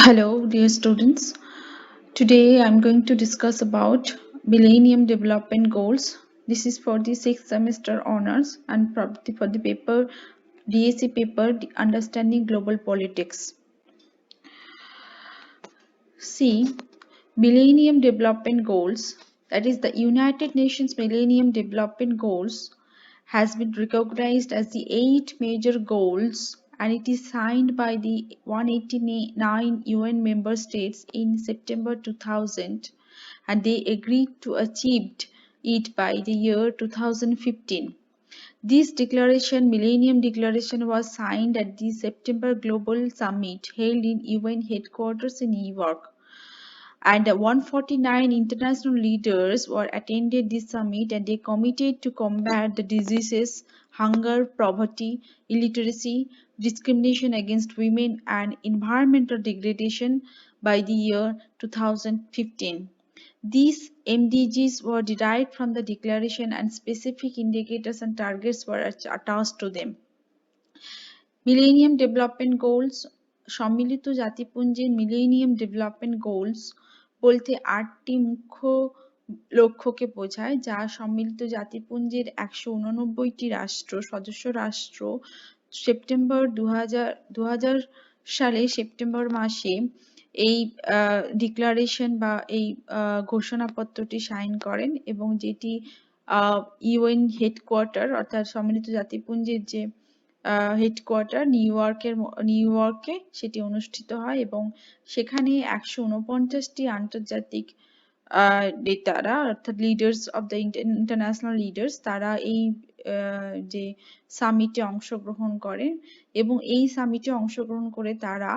Hello, dear students. Today I'm going to discuss about Millennium Development Goals. This is for the sixth semester honors and probably for the paper DSC paper Understanding Global Politics. See, Millennium Development Goals, that is the United Nations Millennium Development Goals, has been recognized as the 8 major goals, and it is signed by the 189 UN member states in September 2000, and they agreed to achieve it by the year 2015. This declaration, Millennium Declaration, was signed at the September Global Summit held in UN headquarters in New York, and 149 international leaders were attended this summit, and they committed to combat the diseases, hunger, poverty, illiteracy, discrimination against women, and environmental degradation by the year 2015. These MDGs were derived from the declaration, and specific indicators and targets were attached to them. Millennium development goals সম্মিলিত জাতিপুঞ্জের millennium development goals বলতে 8টি মুখ্য লক্ষ্যকে বোঝায়, যা সম্মিলিত জাতিপুঞ্জের 189টি সদস্য রাষ্ট্র সেপ্টেম্বর 2000 সালে সেপ্টেম্বর মাসে এই ডিক্লারেশন বা এই ঘোষণাপত্রটি সাইন করেন, এবং যেটি ইউএন হেডকোয়ার্টার অর্থাৎ সম্মিলিত জাতিপুঞ্জের যে হেডকোয়ার্টার নিউ ইয়র্কে সেটি অনুষ্ঠিত হয়, এবং সেখানে 149টি আন্তর্জাতিক নেতারা অর্থাৎ leaders of the international leaders তারা এই যে সামিটে অংশগ্রহণ করেন, এবং এই সামিটে অংশগ্রহণ করে তারা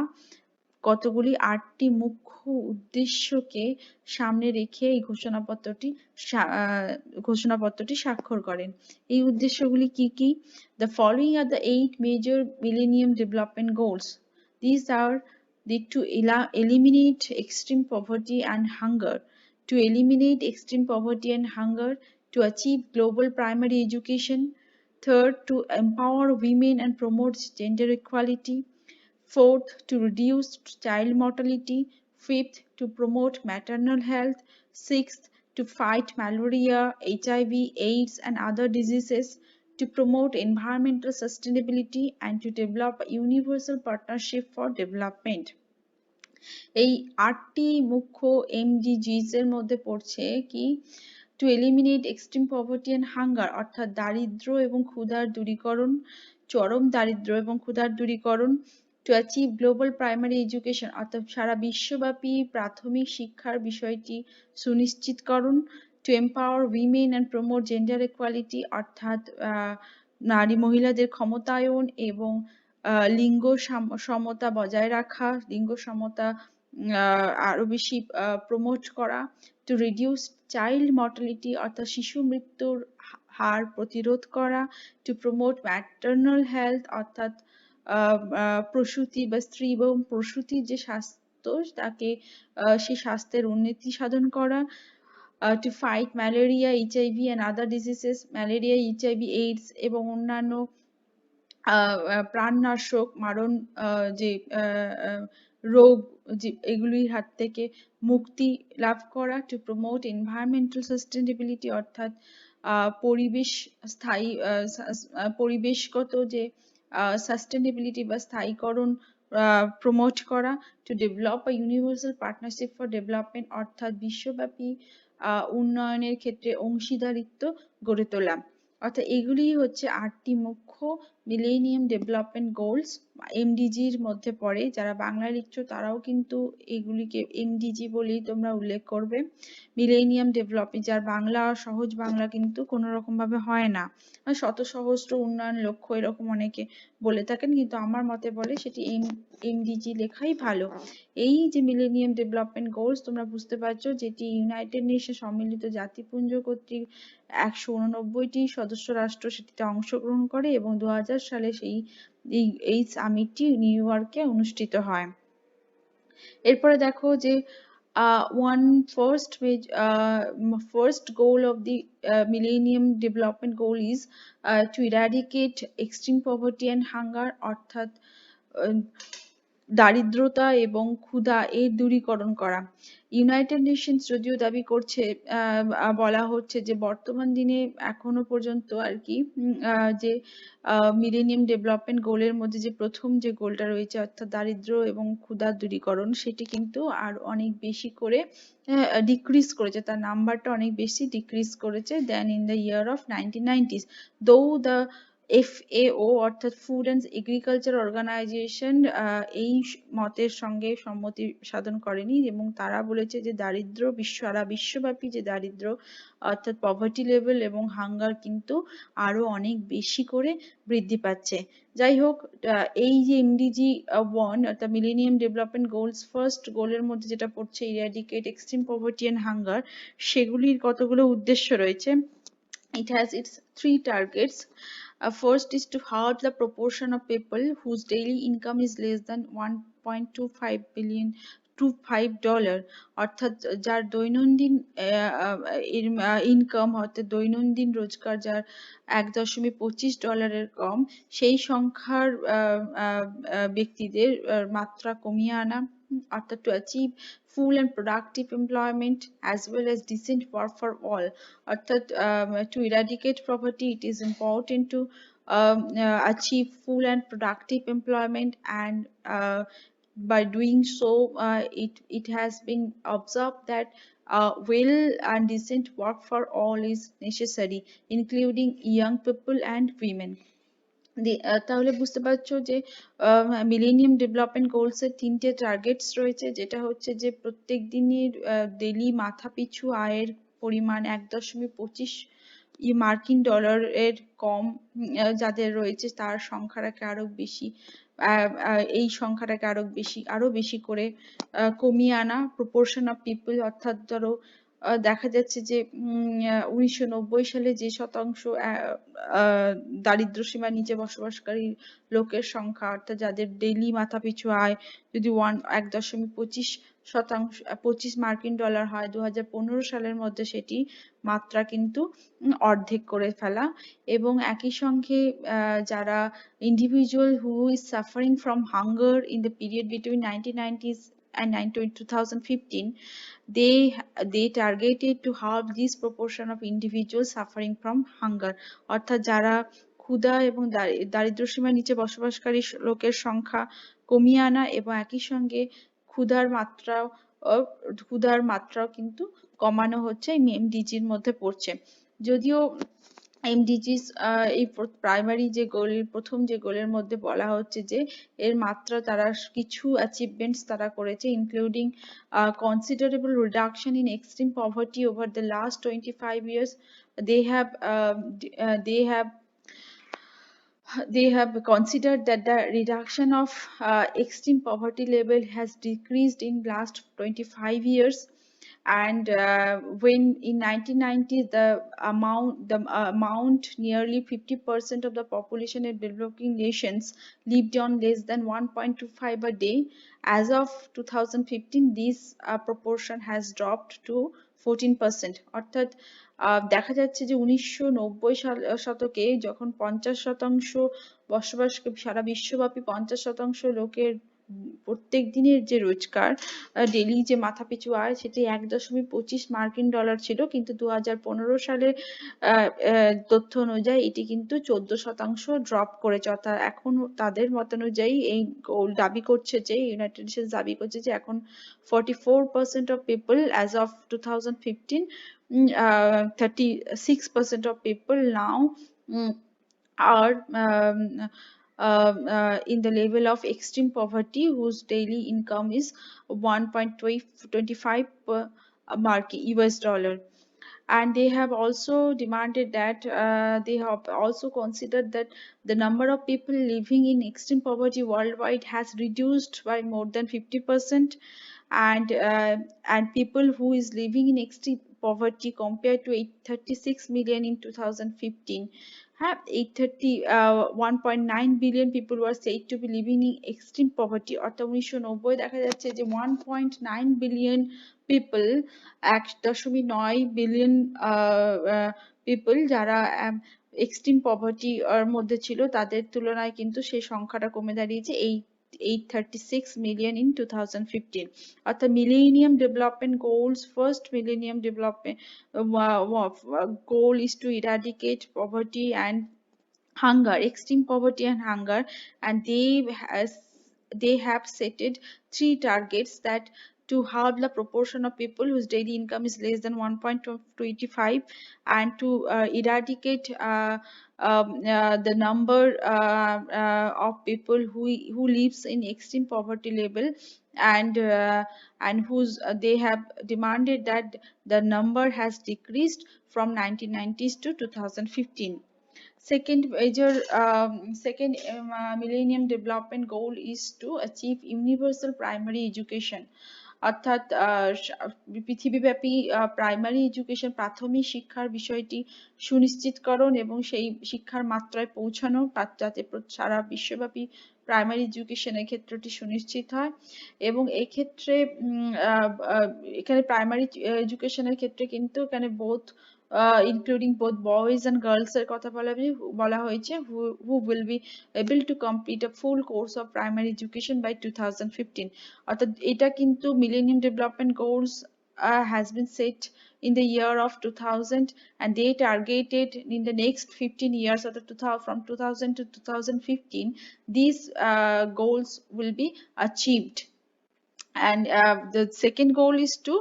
কতগুলি 8টি মুখ্য উদ্দেশ্যকে সামনে রেখে এই ঘোষণাপত্রটি স্বাক্ষর করেন। এই উদ্দেশ্যগুলি কি কি? The following are the 8 major Millennium Development Goals. These are to eliminate extreme poverty and hunger, to eliminate extreme poverty and hunger, to achieve global primary education, third, to empower women and promote gender equality, fourth, to reduce child mortality, fifth, to promote maternal health, sixth, to fight malaria, HIV, AIDS, and other diseases, to promote environmental sustainability, and to develop a universal partnership for development. এই 8টি মুখ্য এমডিজিস এর মধ্যে পড়ছে কি? To eliminate extreme poverty and hunger অর্থাৎ দারিদ্র্য এবং ক্ষুধার দূরীকরণ, চরম দারিদ্র্য এবং ক্ষুধার দূরীকরণ, to achieve global primary education অর্থাৎ সারা বিশ্বব্যাপী প্রাথমিক শিক্ষার বিষয়টি সুনিশ্চিতকরণ, to empower women and promote gender equality অর্থাৎ নারী মহিলাদের ক্ষমতায়ন এবং লিঙ্গ সমতা বজায় রাখা, লিঙ্গ সমতা আরো বেশি প্রমোট করা, টু রিডিউস চাইল্ড মর্টালিটি অর্থাৎ শিশু মৃত্যুর হার প্রতিরোধ করা, টু প্রমোট ম্যাটার্নাল হেলথ অর্থাৎ প্রসূতি বা স্ত্রী এবং প্রসূতির যে স্বাস্থ্য তাকে সেই স্বাস্থ্যের উন্নতি সাধন করা, to fight malaria, HIV and other diseases, malaria, HIV, AIDS এবং অন্যান্য প্রাণনাশক মারণ যে রোগ এগুলির হাত থেকে মুক্তি লাভ করা, to promote environmental sustainability অর্থাৎ পরিবেশগত যে সাস্টেনেবিলিটি বা স্থায়ীকরণ প্রমোট করা, to develop a universal partnership for development অর্থাৎ বিশ্বব্যাপী উন্নয়নের ক্ষেত্রে অংশীদারিত্ব গড়ে তোলা। অর্থাৎ এগুলি হচ্ছে 8টি মুখ্য মিলেনিয়াম ডেভেলপমেন্ট গোলস এমডিজির মধ্যে পড়ে। যারা বাংলা লিখছো তারাও কিন্তু এগুলিকে এমডিজি বলেই তোমরা উল্লেখ করবে। মিলেনিয়াম ডেভেলপমেন্ট যার বাংলা সহজ বাংলা কিন্তু কোনো রকম ভাবে হয় না, শত সহস্র উন্নয়ন লক্ষ্য এরকম অনেকে বলে থাকেন, কিন্তু আমার মতে বলে সেটি এমডিজি লেখাই ভালো। এই যে মিলেনিয়াম ডেভেলপমেন্ট গোলস তোমরা বুঝতে পারছো, যেটি ইউনাইটেড নেশন সম্মিলিত জাতিপুঞ্জ কর্তৃক 189টি সদস্য রাষ্ট্র সেটিতে অংশগ্রহণ করে, এবং 2000 সালে এই সামিটটি নিউ ইয়র্কে অনুষ্ঠিত হয়। এরপরে দেখো যে first goal of the Millennium Development Goal is to eradicate extreme poverty and hunger অর্থাৎ দারিদ্রতা এবং ক্ষুধা এর দূরীকরণ করা। ইউনাইটেড নেশনস যদিও দাবি করছে, বলা হচ্ছে যে বর্তমান দিনে এখনো পর্যন্ত আর কি যে মিলেনিয়াম ডেভেলপমেন্ট গোলের মধ্যে যে প্রথম যে গোলটা রয়েছে অর্থাৎ দারিদ্র এবং ক্ষুধার দূরীকরণ, সেটি কিন্তু আর অনেক বেশি করে ডিক্রিজ করেছে, তার নাম্বারটা অনেক বেশি ডিক্রিজ করেছে then in the year of 1990s। Though the FAO অর্থাৎ ফুড অ্যান্ড এগ্রিকালচার অর্গানাইজেশন এই মতের সঙ্গে সম্মতি সাধন করেনি এবং তারা বলেছে যে দারিদ্র সারা বিশ্বব্যাপী যে দারিদ্র অর্থাৎ পভার্টি লেভেল এবং হাঙ্গার কিন্তু আরো অনেক বেশি করে বৃদ্ধি পাচ্ছে। যাই হোক, এই যে MDG 1 অর্থাৎ মিলেনিয়াম ডেভেলপমেন্ট গোলস ফার্স্ট গোলের মধ্যে যেটা পড়ছে eradicate extreme poverty and hunger, সেগুলির কতগুলো উদ্দেশ্য রয়েছে। It has its 3 targets. First is to halve the proportion of people whose daily income is less than 1.25 billion to $5, অর্থাৎ যার দৈনন্দিন ইনকাম অর্থাৎ দৈনন্দিন রোজগার যার $1.25 কম, সেই সংখ্যার ব্যক্তিদের মাত্রা কমিয়ে আনা, অর্থাৎ to achieve full and productive employment as well as decent work for all, অর্থাৎ to eradicate poverty it is important to achieve full and productive employment, and by doing so it has been observed that well and decent work for all is necessary, including young people and women. তাহলে বুঝতে পারছো যে millennium development goals এর 3টে targets রয়েছে, যেটা হচ্ছে যে প্রত্যেক দিনের ডেইলি মাথা পিছু আয়ের পরিমাণ 1.25 মার্কিন ডলারের কম যাদের রয়েছে তার সংখ্যাটাকে আরো বেশি এই সংখ্যাটাকে আরো বেশি করে কমিয়ে আনা, প্রপোর্শন অফ পিপল, অর্থাৎ ধরো দেখা যাচ্ছে যে 1990 সালে যে শতাংশ দারিদ্র সীমার নিচে বসবাসকারী লোকের সংখ্যা অর্থাৎ যাদের ডেইলি মাথা পিছু আয় যদি 1.25 মার্কিন ডলার হয়, 2015 সালের মধ্যে সেটি মাত্রা কিন্তু অর্ধেক করে ফেলা। এবং একই সঙ্গে যারা individual who is suffering from hunger in the period between 1990s and 2015, they targeted to halve this proportion of individuals suffering from hunger, অর্থাৎ যারা ক্ষুধা এবং দারিদ্র সীমার নিচে বসবাসকারী লোকের সংখ্যা কমিয়ে আনা এবং একই সঙ্গে ক্ষুধার মাত্রাও কিন্তু কমানো হচ্ছে এই MDGর মধ্যে পড়ছে। যদিও MDGs এই প্রাইমারি যে গোল, প্রথম যে গোলের মধ্যে বলা হচ্ছে যে এর মাত্রা তারা কিছু অ্যাচিভমেন্টস তারা করেছে, including considerable reduction in extreme poverty over the last 25 years. They have considered that the reduction of extreme poverty level has decreased in last 25 years, and when in 1990s the amount nearly 50% of the population in developing nations lived on less than 1.25 a day. As of 2015 this proportion has dropped to 14%, অর্থাৎ দেখা যাচ্ছে যে 1990 শতকে যখন 50% বসবাস সারা বিশ্বব্যাপী 50% লোকের প্রত্যেক দিনের যে রোজগার ডেইলি যে মাথাপিছু আয় সেটি 1.25 মার্কিন ডলার ছিল, কিন্তু 2015 সালে তথ্য অনুযায়ী এটি কিন্তু 14% ড্রপ করেছে। অর্থাৎ এখন তাদের মতানুযায়ী এই গোল দাবি করছে যে ইউনাইটেড নেশনস দাবি করছে যে এখন 44% of people as of 2015, 36% of people now are in the level of extreme poverty whose daily income is 1.25 US dollar. And they have also demanded that they have also considered that the number of people living in extreme poverty worldwide has reduced by more than 50%, and people who is living in extreme poverty compared to 836 million in 2015 have 1.9 billion people were said to be living in extreme poverty, অর্থাৎ 1990 দেখা যাচ্ছে যে 1.9 billion people, 1.9 billion people যারা extreme poverty এর মধ্যে ছিল, তাদের তুলনায় কিন্তু সেই সংখ্যাটা কমে দাঁড়িয়েছে 836 million in 2015. At the Millennium Development Goals, first Millennium Development goal is to eradicate poverty and hunger, extreme poverty and hunger, and they have set three targets: that to halve the proportion of people whose daily income is less than 1.25, and to eradicate the number of people who lives in extreme poverty level, and whose they have demanded that the number has decreased from 1990s to 2015. Second Millennium Development Goal is to achieve universal primary education. অর্থাৎ পৃথিবীব্যাপী primary education, প্রাথমিক শিক্ষার বিষয়টি সুনিশ্চিতকরণ এবং সেই শিক্ষার মাত্রায় পৌঁছানো, যাতে সারা বিশ্বব্যাপী প্রাইমারি এডুকেশনের ক্ষেত্রটি সুনিশ্চিত হয়। এবং এক্ষেত্রে এখানে প্রাইমারি এডুকেশনের ক্ষেত্রে কিন্তু এখানে including both boys and girls এর কথা বলা হয়েছে, who will be able to complete a full course of primary education by 2015. অর্থাৎ এটা কিন্তু Millennium Development Goals has been set in the year of 2000, and they targeted in the next 15 years, or from 2000 to 2015, these goals will be achieved. And the second goal is to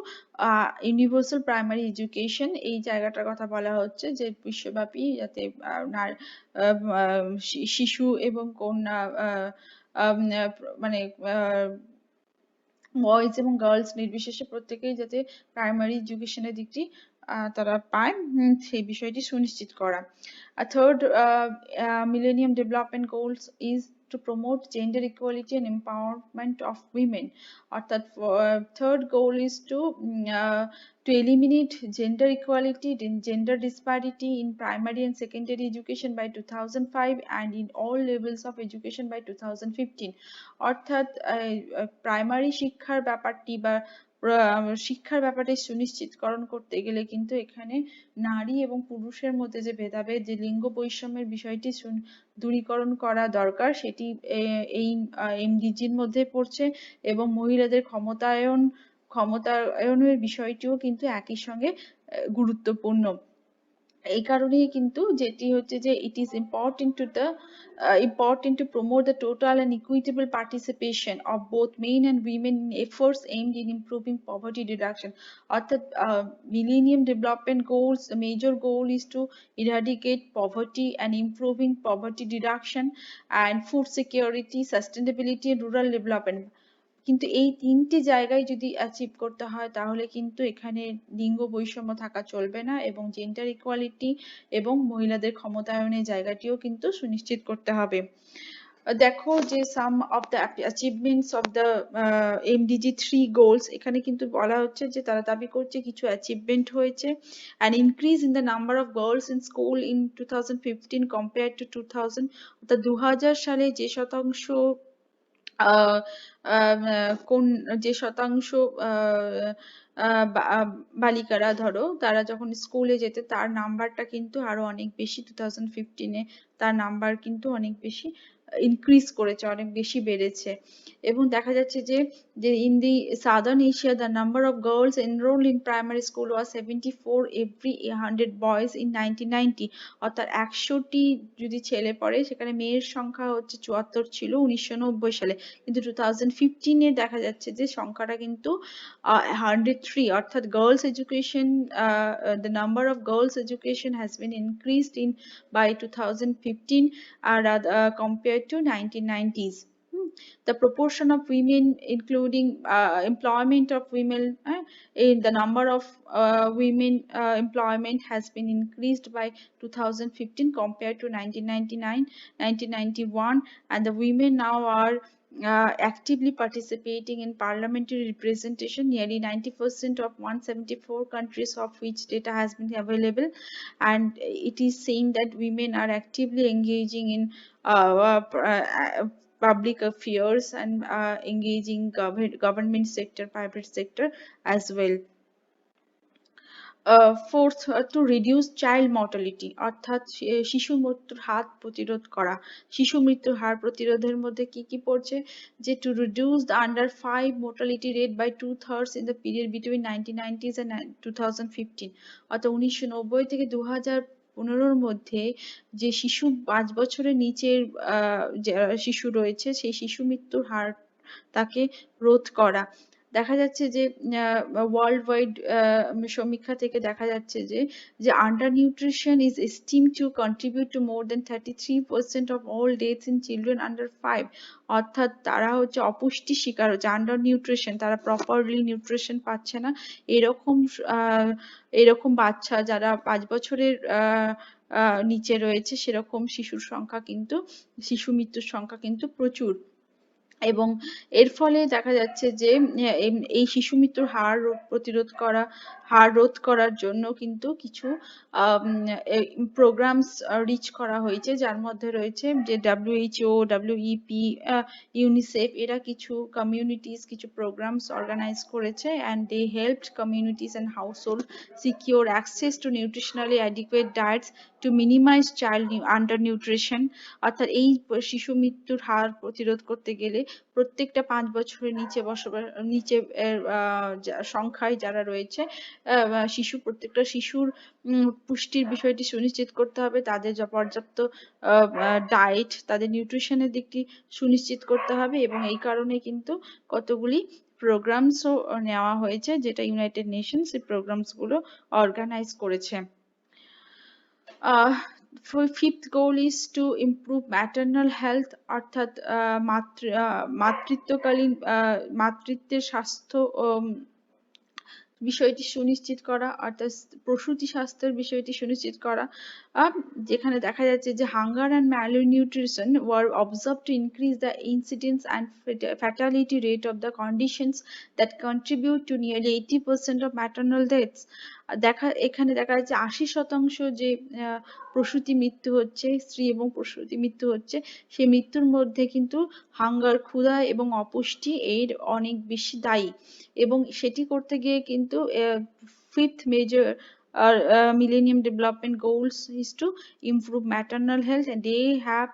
universal primary education. এই জায়গাটার কথা বলা হচ্ছে যে বিশ্বব্যাপী যাতে শিশু এবং কন্যা মানে বয়েজ এবং গার্লস নির্বিশেষে প্রত্যেকেই যাতে প্রাইমারি এডুকেশনের দিকটি তারা পায়, সেই বিষয়টি সুনিশ্চিত করা। Third Millennium Development Goals is to promote gender equality and empowerment of women. অর্থাৎ third goal is to eliminate gender equality and gender disparity in primary and secondary education by 2005 and in all levels of education by 2015. অর্থাৎ primary শিক্ষার ব্যাপারটি বা শিক্ষার ব্যাপারটি সুনিশ্চিতকরণ করতে গেলে কিন্তু এখানে নারী এবং পুরুষের মধ্যে যে ভেদাভেদ, যে লিঙ্গ বৈষম্যের বিষয়টি দূরীকরণ করা দরকার, সেটি এই এমডিজির মধ্যে পড়ছে। এবং মহিলাদের ক্ষমতায়নের বিষয়টিও কিন্তু একই সঙ্গে গুরুত্বপূর্ণ। এই কারণেই কিন্তু যেটি হচ্ছে যে it is important to promote the total and equitable participation of both men and women in efforts aimed in improving poverty reduction. অর্থাৎ Millennium Development Goals, the major goal is to eradicate poverty and improving poverty reduction and food security, sustainability and rural development. কিন্তু এই তিনটি জায়গায় যদি achieve করতে হয় তাহলে কিন্তু এখানে লিঙ্গ বৈষম্য থাকা চলবে না, এবং জেন্ডার ইকুয়ালিটি এবং মহিলাদের ক্ষমতায়নের জায়গাটিও কিন্তু সুনিশ্চিত করতে হবে। দেখো যে some of the achievements of the MDG 3 goals, এখানে কিন্তু বলা হচ্ছে যে তারা দাবি করছে কিছু অ্যাচিভমেন্ট হয়েছে। An increase in the number of girls in school in 2015 compare to 2000, অর্থাৎ 2000 সালে যে শতাংশ বালিকারা ধরো তারা যখন স্কুলে যেত তার নাম্বারটা কিন্তু আরো অনেক বেশি 2015-এ তার নাম্বার কিন্তু অনেক বেশি ইনক্রিজ করেছে, অনেক বেশি বেড়েছে। এবং দেখা যাচ্ছে যে in the southern Asia the number of girls enrolled in primary school was 74 every 100 boys in 1990। অর্থাৎ 100টি যদি ছেলে পড়ে সেখানে মেয়ের সংখ্যা হচ্ছে 74 ছিল 1990 সালে, কিন্তু 2015-এ দেখা যাচ্ছে যে সংখ্যাটা কিন্তু 103। অর্থাৎ girls education, the number of girls education has been increased by 2015 compared to 1990s. The proportion of women, including employment of women, in the number of women employment has been increased by 2015 compared to 1999, 1991, and the women now are actively participating in parliamentary representation. Nearly 90% of 174 countries of which data has been available, and it is saying that women are actively engaging in public affairs and engaging government sector, private sector as well. Fourth, to reduce child mortality, অর্থাৎ শিশু মৃত্যুর হার প্রতিরোধ করা। শিশু মৃত্যুর হার প্রতিরোধের মধ্যে কি কি পড়ছে, যে to reduce the under 5 mortality rate by 2/3 in the period between 1990s and 2015, অর্থাৎ 1990 থেকে 2015 মধ্যে যে শিশু 5 বছরের নিচের যারা শিশু রয়েছে সেই শিশু মৃত্যুর হার তাকে রোধ করা। দেখা যাচ্ছে যে ওয়ার্ল্ড ওয়াইড সমীক্ষা থেকে দেখা যাচ্ছে যে undernutrition is estimated to contribute to more than 33% of all deaths in children under 5, অর্থাৎ তারা হচ্ছে অপুষ্টি শিকার হচ্ছে, আন্ডার নিউট্রিশন, তারা প্রপারলি নিউট্রিশন পাচ্ছে না, এরকম এরকম বাচ্চা যারা 5 বছরের নিচে রয়েছে সেরকম শিশুর সংখ্যা কিন্তু, শিশু মৃত্যুর সংখ্যা কিন্তু প্রচুর। এবং এর ফলে দেখা যাচ্ছে যে এই শিশু মৃত্যুর হার রোধ করার জন্য কিন্তু কিছু প্রোগ্রামস রিচ করা হয়েছে, যার মধ্যে রয়েছে যে WHO, WEP, ইউনিসেফ, এরা কিছু কমিউনিটিস কিছু প্রোগ্রামস অর্গানাইজ করেছে, and they helped communities and household secure access to nutritionally adequate diets to minimise child undernutrition. অর্থাৎ এই শিশু মৃত্যুর হার প্রতিরোধ করতে গেলে প্রত্যেকটা 5 বছরের নিচে সংখ্যায় যারা রয়েছে শিশু, প্রত্যেকটা শিশুর পুষ্টির বিষয়টি সুনিশ্চিত করতে হবে, তাদের পর্যাপ্ত ডায়েট, তাদের নিউট্রিশনের দিকটি সুনিশ্চিত করতে হবে, এবং এই কারণে কিন্তু কতগুলি প্রোগ্রামসও নেওয়া হয়েছে, যেটা ইউনাইটেড নেশনস এই প্রোগ্রামস গুলো অর্গানাইজ করেছে। Fifth goal is to improve maternal health, অর্থাৎ মাতৃত্বকালীন মাতৃত্বের স্বাস্থ্য বিষয়টি সুনিশ্চিত করা, অর্থাৎ প্রসূতি স্বাস্থ্যের বিষয়টি সুনিশ্চিত করা, যেখানে দেখা যাচ্ছে যে hunger and malnutrition were observed to increase the incidence and fatality rate of the conditions that contribute to nearly 80% of maternal deaths. এখানে দেখা যাচ্ছে 80% যে প্রসূতি মৃত্যু হচ্ছে, স্ত্রী এবং প্রসূতি মৃত্যু হচ্ছে, সেই মৃত্যুর মধ্যে কিন্তু হাঙ্গার, ক্ষুধা এবং অপুষ্টি এর অনেক বেশি দায়ী। এবং সেটি করতে গিয়ে কিন্তু fifth major millennium development goals is to improve maternal health, and they have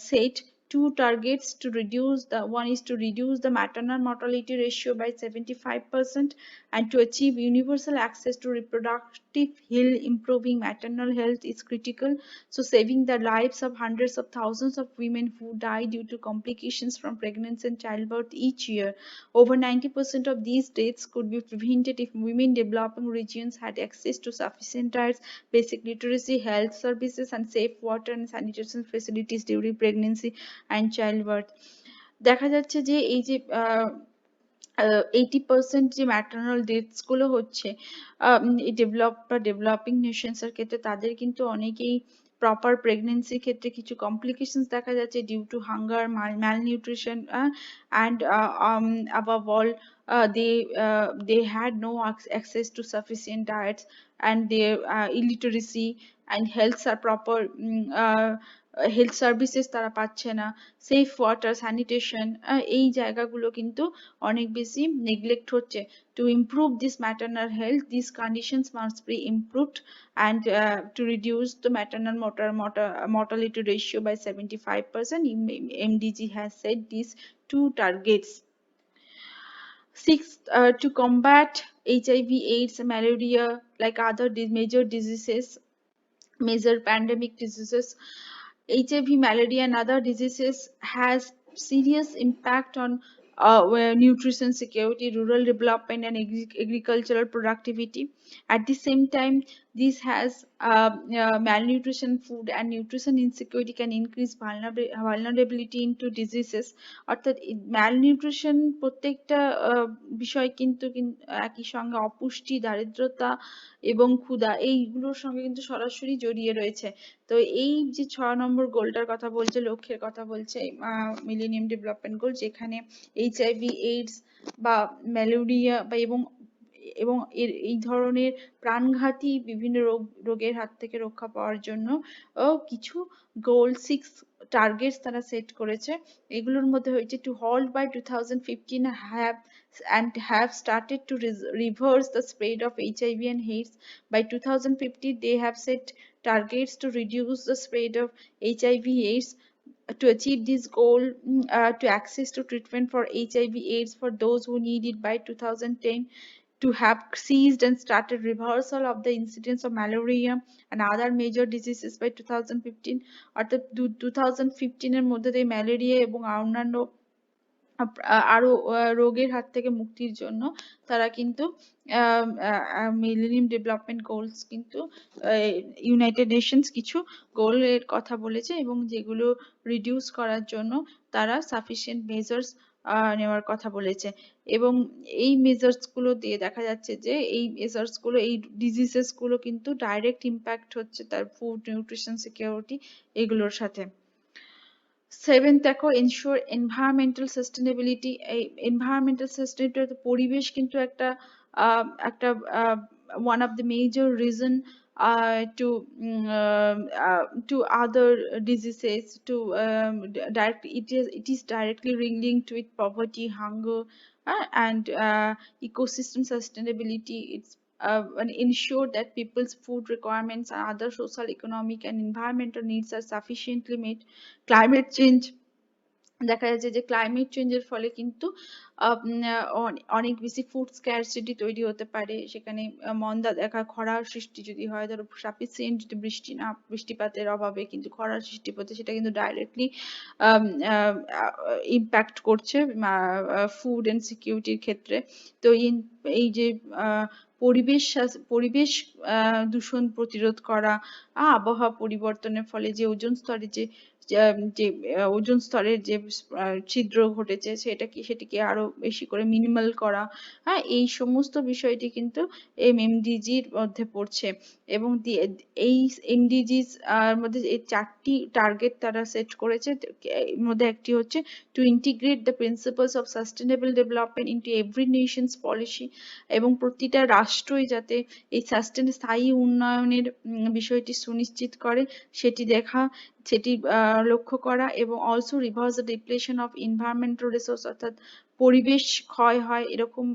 set 2 targets to reduce one is to reduce the maternal mortality ratio by 75% and to achieve universal access to reproductive health. Improving maternal health is critical, so saving the lives of hundreds of thousands of women who die due to complications from pregnancy and childbirth each year. Over 90% of these deaths could be prevented if women developing regions had access to sufficient diets, basic literacy, health services, and safe water and sanitation facilities during pregnancy and childbirth. দেখা যাচ্ছে যে এই যে 80% যে maternal deaths গুলো হচ্ছে developing Nations এর ক্ষেত্রে, তাদের কিন্তু অনেকেই প্রপার প্রেগনেন্সির ক্ষেত্রে কিছু কমপ্লিকেশনস দেখা যাচ্ছে due to hunger, malnutrition, and above all they had no access to sufficient diets, and their illiteracy and health are proper health services তারা পাচ্ছে না, সেফ ওয়াটার, স্যানিটেশন, এই জায়গাগুলো কিন্তু অনেক বেশি নেগলেক্ট হচ্ছে। To improve this maternal health, this conditions must be improved, and to reduce the maternal mortality ratio by 75%. MDG has set these 2 targets. Sixth, to combat HIV, AIDS, malaria, like other major diseases, major pandemic diseases, HIV, malaria, and other diseases has serious impact on nutrition security, rural development, and agricultural productivity. At the same time, this has malnutrition, food and nutrition insecurity can increase vulnerability into diseases. অর্থাৎ malnutrition প্রত্যেকটা বিষয় কিন্তু একই সঙ্গে অপুষ্টি, দারিদ্রতা এবং ক্ষুধা এইগুলোর সঙ্গে কিন্তু সরাসরি জড়িয়ে রয়েছে। তো এই যে 6 নম্বর গোলটার কথা বলছে, লক্ষ্যের কথা বলছে মিলেনিয়াম ডেভেলপমেন্ট গোল, যেখানে HIV, AIDS বা ম্যালেরিয়া বা এবং এবং এই ধরনের প্রাণঘাতী বিভিন্ন রোগের হাত থেকে রক্ষা পাওয়ার জন্য কিছু গোল 6 টার্গেটস তারা সেট করেছে। এগুলোর মধ্যে হচ্ছে two halt by 2015 have started to reverse the spread of HIV and AIDS. By 2050 they have set targets to reduce the spread of HIV AIDS. To achieve this goal, to access to treatment for HIV AIDS for those who need it by 2010, to have ceased and started reversal of the incidence of malaria and other major diseases by 2015. অর্থাৎ 2015 এর মধ্যে দিয়ে malaria এবং অন্যান্য আরো রোগের হাত থেকে মুক্তির জন্য তারা কিন্তু মিলেনিয়াম ডেভেলপমেন্ট গোলস কিন্তু ইউনাইটেড নেশনস কিছু গোলের কথা বলেছে এবং যেগুলো রিডিউস করার জন্য তারা সাফিসিয়েন্ট মেজার্স নেওয়ার কথা বলেছে। এবং এই মেজার্স গুলো দিয়ে দেখা যাচ্ছে যে এই মেজার্স গুলো এই ডিজিজেস গুলো কিন্তু ডাইরেক্ট ইম্প্যাক্ট হচ্ছে তার ফুড নিউট্রিশন সিকিউরিটি এগুলোর সাথে। সেভেন্থ দেখো এনশিওর এনভায়রনমেন্টাল সাস্টেনেবিলিটি। এই এনভায়রনমেন্টাল সাস্টেনেবিলিটি পরিবেশ কিন্তু একটা একটা one of the major reason to other diseases to direct it is directly linked with poverty, hunger, and ecosystem sustainability. It's and ensure that people's food requirements and other social, economic, and environmental needs are sufficiently met. Climate change দেখা যাচ্ছে যে climate চেঞ্জের ফলে কিন্তু অনেক বেশি food scarcity তৈরি হতে পারে। সেখানে মন্দা দেখা, খরার সৃষ্টি যদি হয়, ধরো সাফিসিয়েন্ট যদি বৃষ্টিপাতের অভাবে কিন্তু খরার সৃষ্টি হতে, সেটা কিন্তু ডাইরেক্টলি ইম্প্যাক্ট করছে ফুড এন্ড সিকিউরিটির ক্ষেত্রে। তো এই যে পরিবেশ দূষণ প্রতিরোধ করা, আবহাওয়া পরিবর্তনের ফলে যে ওজোন স্তরে যে ওজোন স্তরের যে ছিদ্র ঘটেছে সেটিকে আরো বেশি করে মিনিমাল করা, এই সমস্ত বিষয়টি কিন্তু এমডিজির মধ্যে পড়ছে। এবং এই এমডিজির মধ্যে এই 4টি টার্গেট তারা সেট করেছে। এর মধ্যে একটি হচ্ছে two integrate the principles of sustainable development into every Nations policy, এবং প্রতিটা রাষ্ট্রই যাতে এই স্থায়ী উন্নয়নের বিষয়টি সুনিশ্চিত করে সেটি লক্ষ্য করা, এবং also reverse the depletion of environmental resource, অর্থাৎ পরিবেশ ক্ষয় হয় এরকম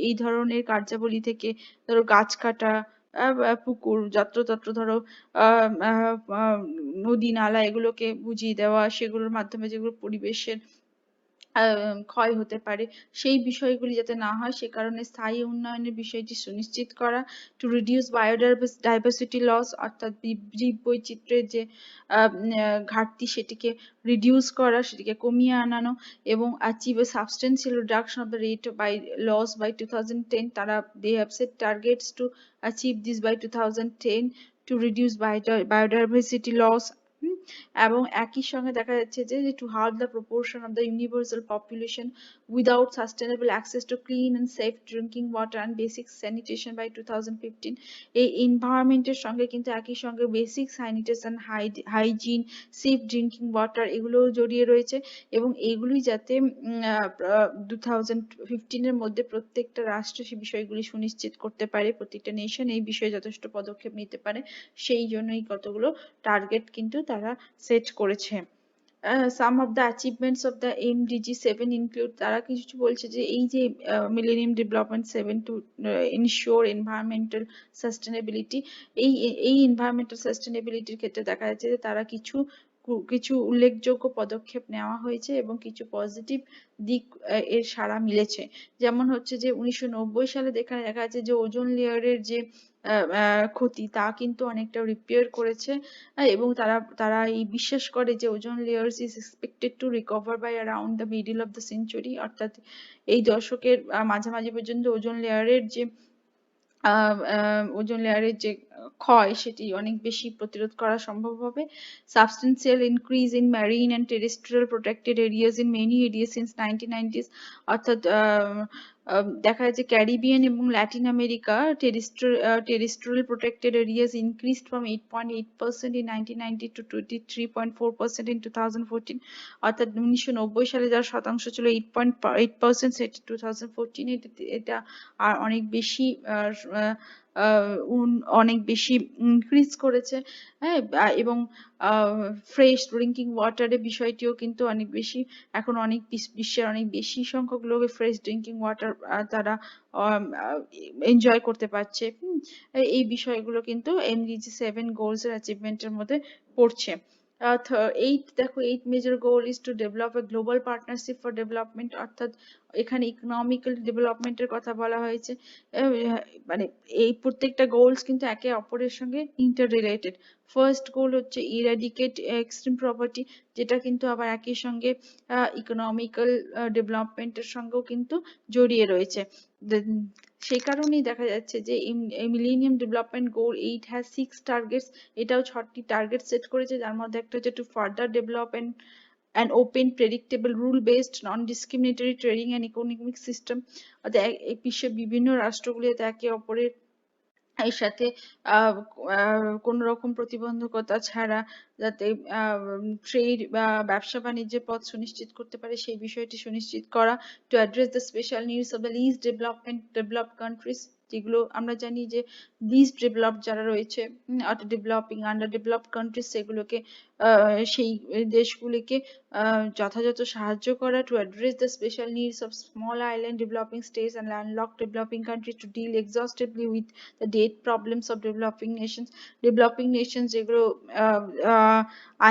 এই ধরনের কার্যাবলী থেকে, ধরো গাছ কাটা, পুকুর যত্রতত্র ধরো নদী নালা এগুলোকে বুঝিয়ে দেওয়া, সেগুলোর মাধ্যমে যেগুলো পরিবেশের ক্ষয় হতে পারে সেই বিষয়গুলি যাতে না হয় সে কারণে স্থায়ী উন্নয়নের বিষয়টি সুনিশ্চিত করা। টু রিডিউস বায়োডাইভার্সিটি লস, অর্থাৎ জীব বৈচিত্র্যের যে ঘাটতি সেটিকে রিডিউস করা, সেটিকে কমিয়ে আনানো, এবং achieve a substantial reduction of the rate by loss by 2010। তারা they have set targets to achieve this by 2010 to reduce biodiversity loss. এবং একই সঙ্গে দেখা যাচ্ছে যে to halve the proportion of the universal population without sustainable access to clean and safe drinking water and basic sanitation by 2015। এই এনভায়রনমেন্টের সঙ্গে কিন্তু একই সঙ্গে basic sanitation, hygiene, safe drinking water এগুলোও জড়িয়ে রয়েছে, এবং এগুলি যাতে 2015 এর মধ্যে প্রত্যেকটা রাষ্ট্র সেই বিষয়গুলি সুনিশ্চিত করতে পারে, প্রত্যেকটা নেশন এই বিষয়ে যথেষ্ট পদক্ষেপ নিতে পারে, সেই জন্যই কতগুলো টার্গেট কিন্তু তারা সেট করেছে। some of the achievements of the MDG 7 include, তারা কিছু বলছে যে এই যে millennium development 7 to ensure environmental sustainability, এই environmental sustainability এর ক্ষেত্রে দেখা যাচ্ছে যে তারা কিছু উল্লেখযোগ্য পদক্ষেপ নেওয়া হয়েছে এবং কিছু পজিটিভ দিক এর সাড়া মিলেছে। যেমন হচ্ছে যে 1990 সালে দেখা যাচ্ছে যে ওজোন লেয়ারের যে ক্ষতি তা কিন্তু অনেকটা রিপেয়ার করেছে, এবং তারা এই বিশ্বাস করে যে ozone layers is expected to recover by around the middle of the century, অর্থাৎ এই দশকের মাঝামাঝি পর্যন্ত ওজোন লেয়ারের যে ক্ষয় সেটি অনেক বেশি প্রতিরোধ করা সম্ভব হবে। Substantial increase in marine and terrestrial protected areas in many areas since 1990s, অর্থাৎ দেখা যাচ্ছে ক্যারিবিয়ান এবং Latin America terrestrial protected areas increased from 8.8% in 1990 to 23.4% in 2014, অর্থাৎ 1990 সালে যার শতাংশ ছিল 8.8%, সেটি 2014 এটা আর অনেক বেশি অনেক বেশি ইনক্রিজ করেছে। হ্যাঁ, এবং ফ্রেশ ড্রিঙ্কিং ওয়াটারের বিষয়টিও কিন্তু অনেক বেশি, এখন অনেক বিশ্বের অনেক বেশি সংখ্যক লোক ফ্রেশ ড্রিঙ্কিং ওয়াটার তারা এনজয় করতে পারছে। এই বিষয়গুলো কিন্তু এমডিজি 7 গোলস এর অ্যাচিভমেন্টের মধ্যে পড়ছে। দেখো 8 major goal is to develop a global partnership for development, অর্থাৎ এখানে ইকোনমিক্যাল ডেভেলপমেন্টের কথা বলা হয়েছে। মানে এই প্রত্যেকটা গোলস কিন্তু একে অপরের সঙ্গে ইন্টার রিলেটেড। ফার্স্ট গোল হচ্ছে ইরাডিকেট এক্সট্রিম প্রপার্টি, যেটা কিন্তু আবার একই সঙ্গে ইকোনমিক্যাল ডেভেলপমেন্টের সঙ্গেও কিন্তু জড়িয়ে রয়েছে। সেই কারণেই দেখা যাচ্ছে যে millennium development goal 8 has 6 targets, এটাও 6টি টার্গেট সেট করেছে, যার মধ্যে একটা হচ্ছে two further development an open, predictable, rule-based, non-discriminatory trading and economic system. বিশ্বের বিভিন্ন রাষ্ট্রগুলিতে একে অপরের এর সাথে কোন রকম প্রতিবন্ধকতা ছাড়া যাতে ট্রেড বা ব্যবসা বাণিজ্যের পথ সুনিশ্চিত করতে পারে সেই বিষয়টি সুনিশ্চিত করা। To address the special needs of the least developed countries, যেগুলো আমরা জানি যে লিস্ট ডেভেলপড যারা রয়েছে অর্থাৎ ডেভেলপিং আন্ডার ডেভেলপড কান্ট্রিজ, সেগুলোকে সেই দেশগুলিকে যথাযথ সাহায্য করা। To address the special needs of small island developing states and landlocked developing countries to deal exhaustively with the debt problems of developing nations যেগুলো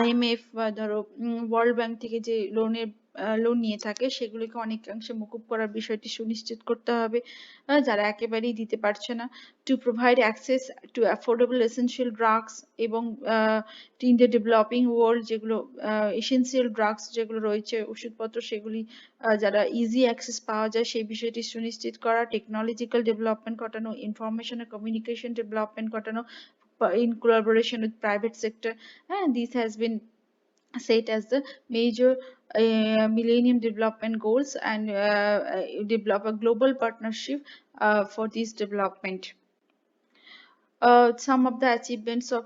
IMF বা ধরো ওয়ার্ল্ড ব্যাংক থেকে যে লোন নিয়ে থাকে সেগুলিকে অনেকাংশে মুকুব করার বিষয়টি সুনিশ্চিত করতে হবে যারা একেবারেই দিতে পারছে না। To provide access to affordable essential drugs এবং ইন দ্য ডেভেলপিং ওয়ার্ল্ড যেগুলো এসেনশিয়াল ড্রাগস যেগুলো রয়েছে ওষুধপত্র, সেগুলি যারা ইজি অ্যাক্সেস পাওয়া যায় সেই বিষয়টি সুনিশ্চিত করা। টেকনোলজিক্যাল ডেভেলপমেন্ট ঘটানো, ইনফরমেশন and communication development ঘটানো in collaboration with private sector, and this has been set as the major millennium development goals and develop a global partnership for this development. Some of the achievements of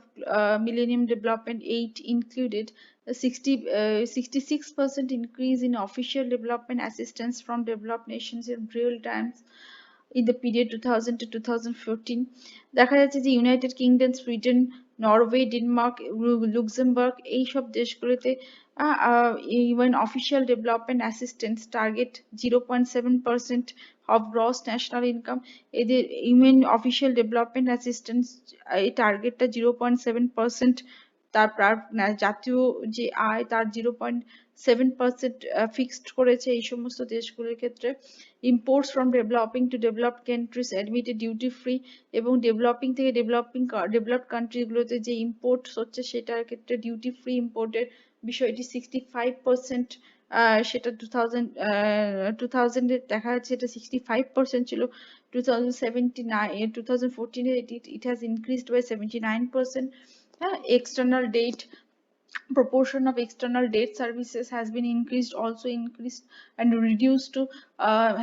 Millennium Development 8 included a 66% increase in official development assistance from developed nations in real times in the period 2000 to 2014. দেখা যাচ্ছে যে United kingdom, Sweden, Norway, Denmark, Luxembourg এইসব দেশগুলিতে even official development assistance target 0.7% of gross national income, এদের UN official development assistance এই টার্গেটটা 0.7%, তার জাতীয় যে আয় তার 0.7% ফিক্সড করেছে এই সমস্ত দেশগুলির ক্ষেত্রে। Imports from developing to developed countries admitted duty free, এবং ডেভেলপিং থেকে ডেভেলপড কান্ট্রিগুলোতে যে ইম্পোর্টস হচ্ছে সেটার ক্ষেত্রে ডিউটি ফ্রি ইম্পোর্টের বিষয়টি 65%, সেটা 2000 এ দেখা যাচ্ছে এটা 65% ছিল। 2014 it has increased by 79%. External debt, proportion of external debt services has been increased and reduced to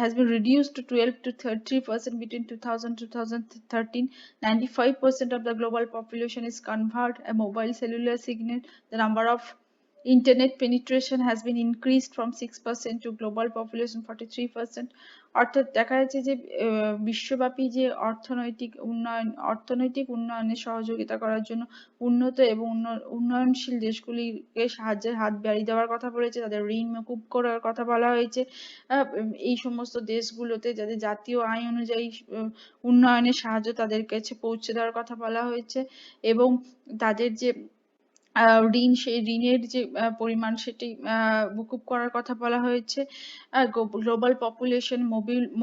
has been reduced to 12 to 30% between 2000 to 2013. 95% of the global population is convert a mobile cellular signal. The number of internet penetration has been increased from 6% to global population 43%. অর্থাৎ দেখা যাচ্ছে যে বিশ্বব্যাপী যে অর্থনৈতিক উন্নয়নের সহযোগিতা করার জন্য উন্নত এবং উন্নয়নশীল দেশগুলিকে সাহায্যের হাত বাড়িয়ে দেওয়ার কথা বলেছে, তাদের ঋণ মকুব করার কথা বলা হয়েছে। এই সমস্ত দেশগুলোতে যাদের জাতীয় আয় অনুযায়ী উন্নয়নের সাহায্য তাদের কাছে পৌঁছে দেওয়ার কথা বলা হয়েছে, এবং তাদের যে ঋণ সেই ঋণের যে পরিমাণ সেটি মুকুব করার কথা বলা হয়েছে। Global population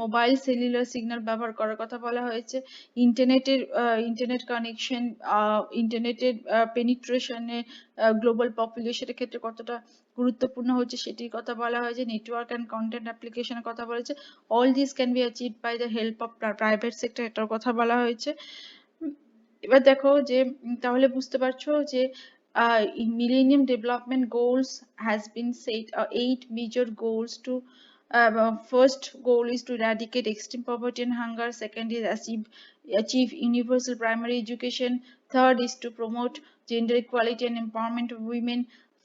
mobile cellular signal ব্যবহার করার কথা বলা হয়েছে। ইন্টারনেট কানেকশন, ইন্টারনেটের পেনিট্রেশনে গ্লোবাল পপুলেশনের ক্ষেত্রে কতটা গুরুত্বপূর্ণ হচ্ছে সেটির কথা বলা হয়েছে। নেটওয়ার্ক অ্যান্ড কন্টেন্ট অ্যাপ্লিকেশনের কথা বলেছে। All this can be achieved by the help of private sector, এটার কথা বলা হয়েছে। এবার দেখো যে তাহলে বুঝতে পারছো যে Millennium Development Goals has been set 8 major goals to first goal is to eradicate extreme poverty and hunger. Second is achieve universal primary education. Third is to promote gender equality and empowerment of women.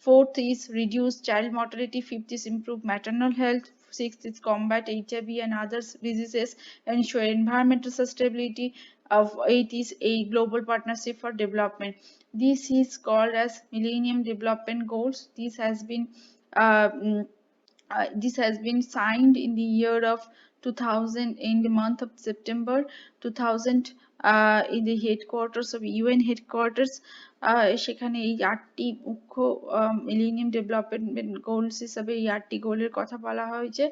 Fourth is reduce child mortality. Fifth is improve maternal health. Sixth is combat HIV and other diseases, ensure environmental sustainability. Of eight is a global partnership for development. This is called as Millennium Development Goals. Uh, mm, this has been signed in the year of 2000 in the month of September 2000 in the headquarters of UN headquarters. সেখানে এই 8টি মুখ্য millennium development goals হিসাবে এই 8টি গোলের কথা বলা হয়েছে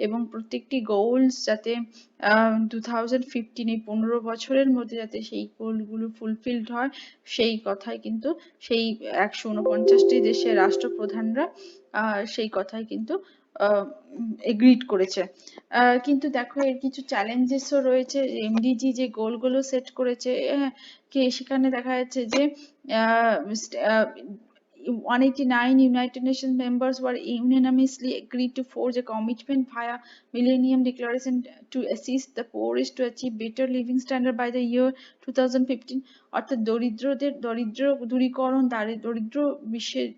এবং প্রত্যেকটি গোলস যাতে 2015 এই 15 বছরের মধ্যে যাতে সেই গোলগুলো ফুলফিলড হয় সেই কথাই কিন্তু সেই 149টি দেশের রাষ্ট্রপ্রধানরা সেই কথাই কিন্তু এগ্রিড করেছে। কিন্তু দেখো এর কিছু চ্যালেঞ্জেসও রয়েছে। এমডিজি যে গোলগুলো সেট করেছে সেখানে দেখা যাচ্ছে যে 189 United Nations members were unanimously agreed to forge a commitment via Millennium Declaration to assist the poorest to achieve better living standard by the year 2015. অর্থাৎ দরিদ্র দূরীকরণ, দরিদ্র বিশ্বের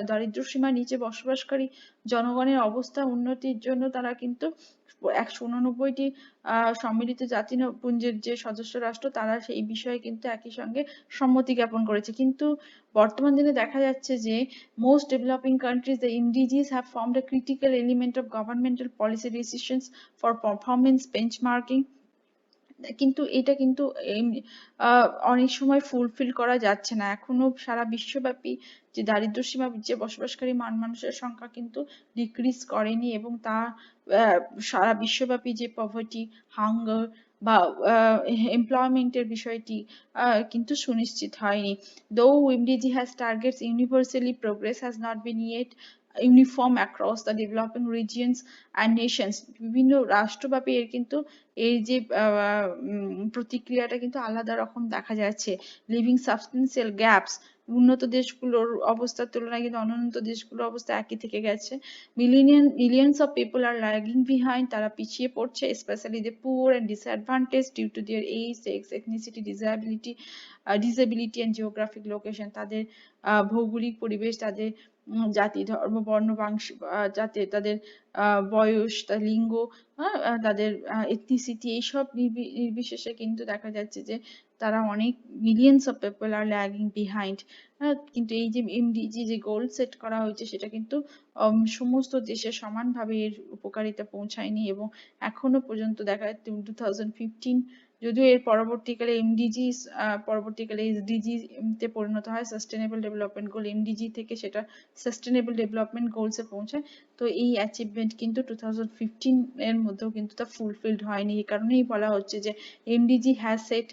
দারিদ্র সীমার নিচে বসবাসকারী জনগণের অবস্থা উন্নতির জন্য তারা কিন্তু 189টি সম্মিলিত জাতিপুঞ্জের যে সদস্য রাষ্ট্র তারা সেই বিষয়ে কিন্তু একই সঙ্গে সম্মতি জ্ঞাপন করেছে। কিন্তু বর্তমান দিনে দেখা যাচ্ছে যে most developing countries, the MDGs have formed a critical element of governmental policy decisions for performance benchmarking. কিন্তু এটা কিন্তু অনেক সময় ফুলফিল করা যাচ্ছে না। এখনো সারা বিশ্বব্যাপী যে দারিদ্র সীমার নিচে বসবাসকারী মানুষের সংখ্যা কিন্তু ডিক্রিজ করেনি এবং তা সারা বিশ্বব্যাপী যে পভার্টি, হাঙ্গার বা এমপ্লয়মেন্টের বিষয়টি কিন্তু সুনিশ্চিত হয়নি। Though MDG has targets universally, progress has not been yet uniform across the developing regions and nations. বিভিন্ন রাষ্ট্রব্যাপী এর কিন্তু এই যে প্রতিক্রিয়াটা কিন্তু আলাদা রকম দেখা যাচ্ছে। লিভিং সাবস্টেন্সিয়াল গ্যাপস, উন্নত দেশগুলোর অবস্থার তুলনায় কিন্তু অনুন্নত দেশগুলোর অবস্থা একই থেকে গেছে। millions of people are lagging behind, তারা পিছিয়ে পড়ছে, especially the poor and disadvantaged due to their age, sex, ethnicity, disability and geographic location. তাদের ভৌগোলিক পরিবেশ, তাদের জাতি, ধর্ম, বর্ণ, বংশ, যাতে তাদের বয়স, তার লিঙ্গ, তাদের ethnicity এইসব নির্বিশেষে কিন্তু দেখা যাচ্ছে যে তারা অনেক millions of people are lagging behind. কিন্তু এই যে এমডিজি যে গোল সেট করা হয়েছে সেটা কিন্তু সমস্ত দেশে সমানভাবে এর উপকারিতা পৌঁছায়নি এবং এখনো পর্যন্ত দেখা যাচ্ছে 2015 যদিও এর পরবর্তীকালে এমডিজি পরবর্তীকালে এসডিজি তে পরিণত হয়, সাস্টেনেবল ডেভেলপমেন্ট গোল, এমডিজি থেকে সেটা সাস্টেনেবল ডেভেলপমেন্ট গোলসে পৌঁছায়। তো এই অ্যাচিভমেন্ট কিন্তু 2015 এর মধ্যেও কিন্তু তা ফুলফিলড হয়নি। এই কারণেই বলা হচ্ছে যে MDG has set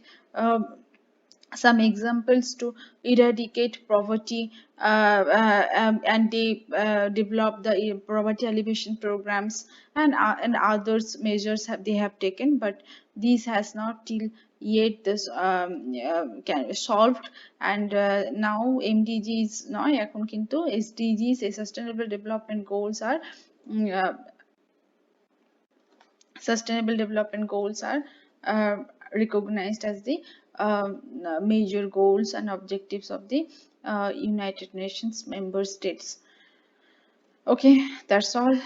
some examples to eradicate poverty and they develop the poverty alleviation programs and others measures they have taken, but this has not till yet this solved and now MDGs নয়, এখন কিন্তু SDGs, sustainable development goals are sustainable development goals are recognized as the major goals and objectives of the United Nations member states. Okay, that's all.